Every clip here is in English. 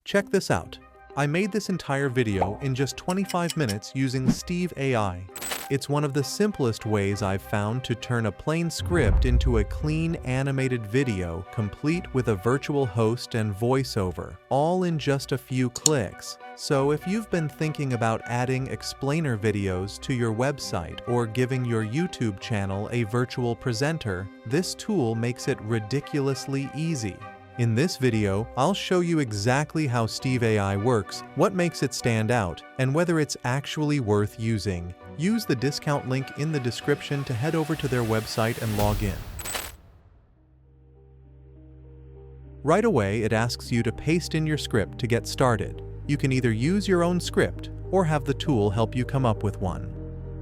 Check this out. I made this entire video in just 25 minutes using steve.ai. It's one of the simplest ways I've found to turn a plain script into a clean animated video complete with a virtual host and voiceover, all in just a few clicks. So if you've been thinking about adding explainer videos to your website or giving your YouTube channel a virtual presenter, this tool makes it ridiculously easy. In this video, I'll show you exactly how steve.ai works, what makes it stand out, and whether it's actually worth using. Use the discount link in the description to head over to their website and log in. Right away, it asks you to paste in your script to get started. You can either use your own script or have the tool help you come up with one.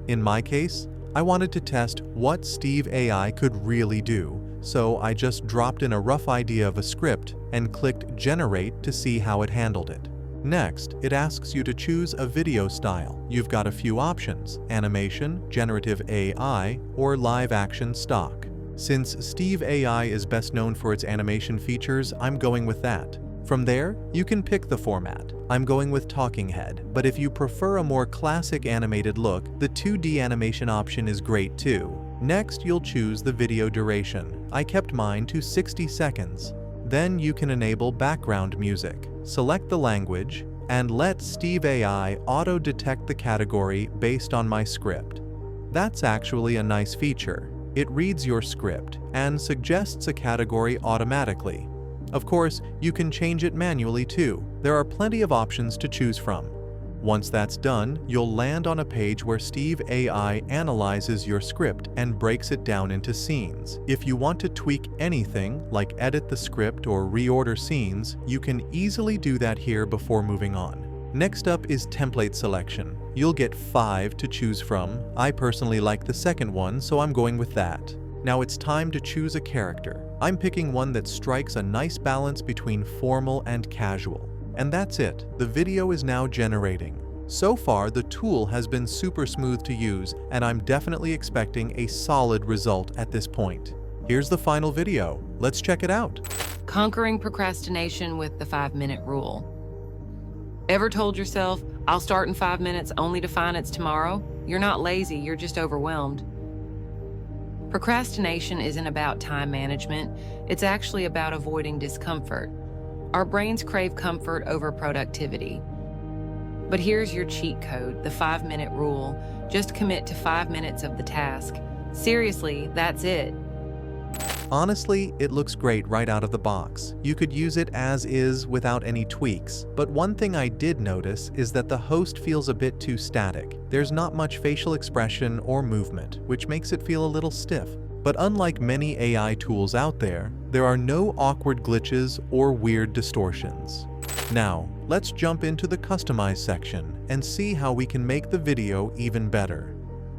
In my case, I wanted to test what steve.ai could really do, so I just dropped in a rough idea of a script and clicked Generate to see how it handled it. Next, it asks you to choose a video style. You've got a few options: animation, generative AI, or live action stock. Since steve.ai is best known for its animation features, I'm going with that. From there, you can pick the format. I'm going with talking head, but if you prefer a more classic animated look, the 2D animation option is great too. Next, you'll choose the video duration. I kept mine to 60 seconds. Then you can enable background music. Select the language, and let steve.ai auto-detect the category based on my script. That's actually a nice feature. It reads your script and suggests a category automatically. Of course, you can change it manually too. There are plenty of options to choose from. Once that's done, you'll land on a page where steve.ai analyzes your script and breaks it down into scenes. If you want to tweak anything, like edit the script or reorder scenes, you can easily do that here before moving on. Next up is template selection. You'll get 5 to choose from. I personally like the second one, so I'm going with that. Now it's time to choose a character. I'm picking one that strikes a nice balance between formal and casual. And that's it. The video is now generating. So far, the tool has been super smooth to use, and I'm definitely expecting a solid result at this point. Here's the final video. Let's check it out. Conquering procrastination with the 5-minute rule. Ever told yourself, I'll start in 5 minutes only to find it's tomorrow? You're not lazy, you're just overwhelmed. Procrastination isn't about time management. It's actually about avoiding discomfort. Our brains crave comfort over productivity. But here's your cheat code, the 5-minute rule. Just commit to 5 minutes of the task. Seriously, that's it. Honestly, it looks great right out of the box. You could use it as is without any tweaks. But one thing I did notice is that the host feels a bit too static. There's not much facial expression or movement, which makes it feel a little stiff. But unlike many AI tools out there are no awkward glitches or weird distortions. Now, let's jump into the Customize section and see how we can make the video even better.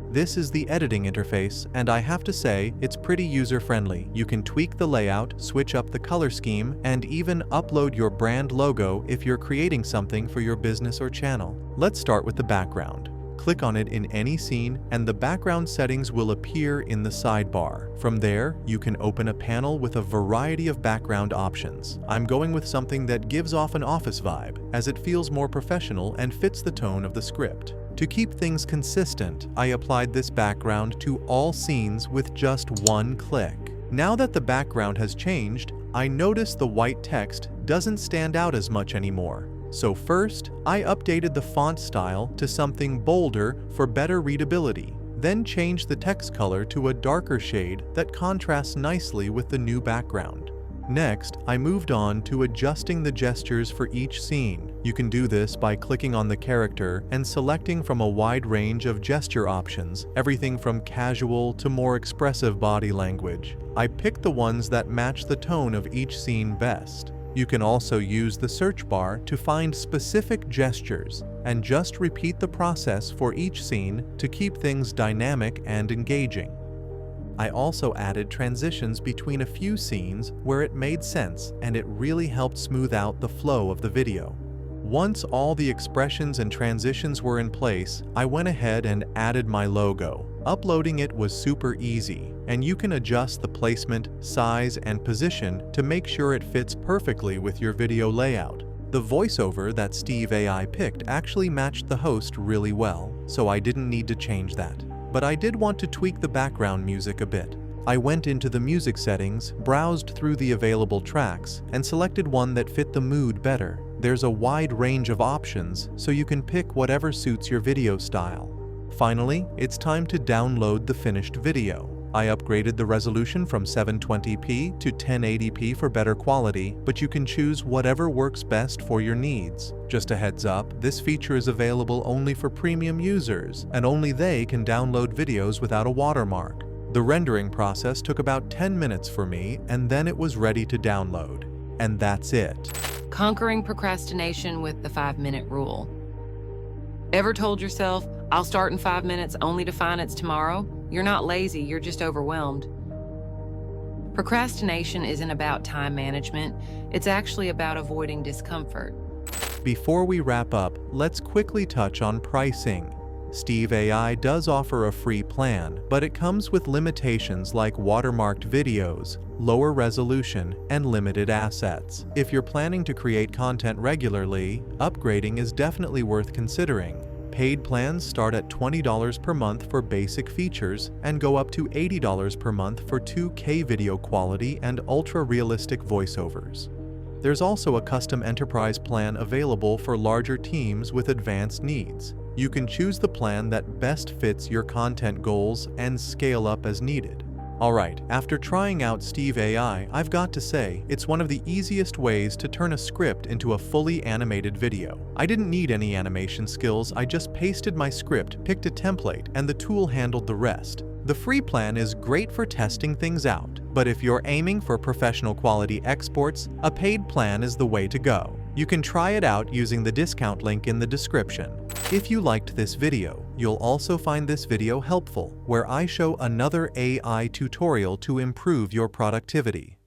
This is the editing interface, and I have to say, it's pretty user-friendly. You can tweak the layout, switch up the color scheme, and even upload your brand logo if you're creating something for your business or channel. Let's start with the background. Click on it in any scene, and the background settings will appear in the sidebar. From there, you can open a panel with a variety of background options. I'm going with something that gives off an office vibe, as it feels more professional and fits the tone of the script. To keep things consistent, I applied this background to all scenes with just one click. Now that the background has changed, I notice the white text doesn't stand out as much anymore. So first, I updated the font style to something bolder for better readability, then changed the text color to a darker shade that contrasts nicely with the new background. Next, I moved on to adjusting the gestures for each scene. You can do this by clicking on the character and selecting from a wide range of gesture options, everything from casual to more expressive body language. I picked the ones that match the tone of each scene best. You can also use the search bar to find specific gestures and just repeat the process for each scene to keep things dynamic and engaging. I also added transitions between a few scenes where it made sense, and it really helped smooth out the flow of the video. Once all the expressions and transitions were in place, I went ahead and added my logo. Uploading it was super easy, and you can adjust the placement, size, and position to make sure it fits perfectly with your video layout. The voiceover that steve.ai picked actually matched the host really well, so I didn't need to change that. But I did want to tweak the background music a bit. I went into the music settings, browsed through the available tracks, and selected one that fit the mood better. There's a wide range of options, so you can pick whatever suits your video style. Finally, it's time to download the finished video. I upgraded the resolution from 720p to 1080p for better quality, but you can choose whatever works best for your needs. Just a heads up, this feature is available only for premium users, and only they can download videos without a watermark. The rendering process took about 10 minutes for me, and then it was ready to download. And that's it. Conquering procrastination with the 5-minute rule. Ever told yourself, I'll start in 5 minutes only to find it's tomorrow? You're not lazy, you're just overwhelmed. Procrastination isn't about time management, it's actually about avoiding discomfort. Before we wrap up, let's quickly touch on pricing. steve.ai does offer a free plan, but it comes with limitations like watermarked videos, lower resolution, and limited assets. If you're planning to create content regularly, upgrading is definitely worth considering. Paid plans start at $20 per month for basic features and go up to $80 per month for 2K video quality and ultra-realistic voiceovers. There's also a custom enterprise plan available for larger teams with advanced needs. You can choose the plan that best fits your content goals and scale up as needed. Alright, after trying out steve.ai, I've got to say, it's one of the easiest ways to turn a script into a fully animated video. I didn't need any animation skills, I just pasted my script, picked a template, and the tool handled the rest. The free plan is great for testing things out, but if you're aiming for professional quality exports, a paid plan is the way to go. You can try it out using the discount link in the description. If you liked this video, you'll also find this video helpful, where I show another AI tutorial to improve your productivity.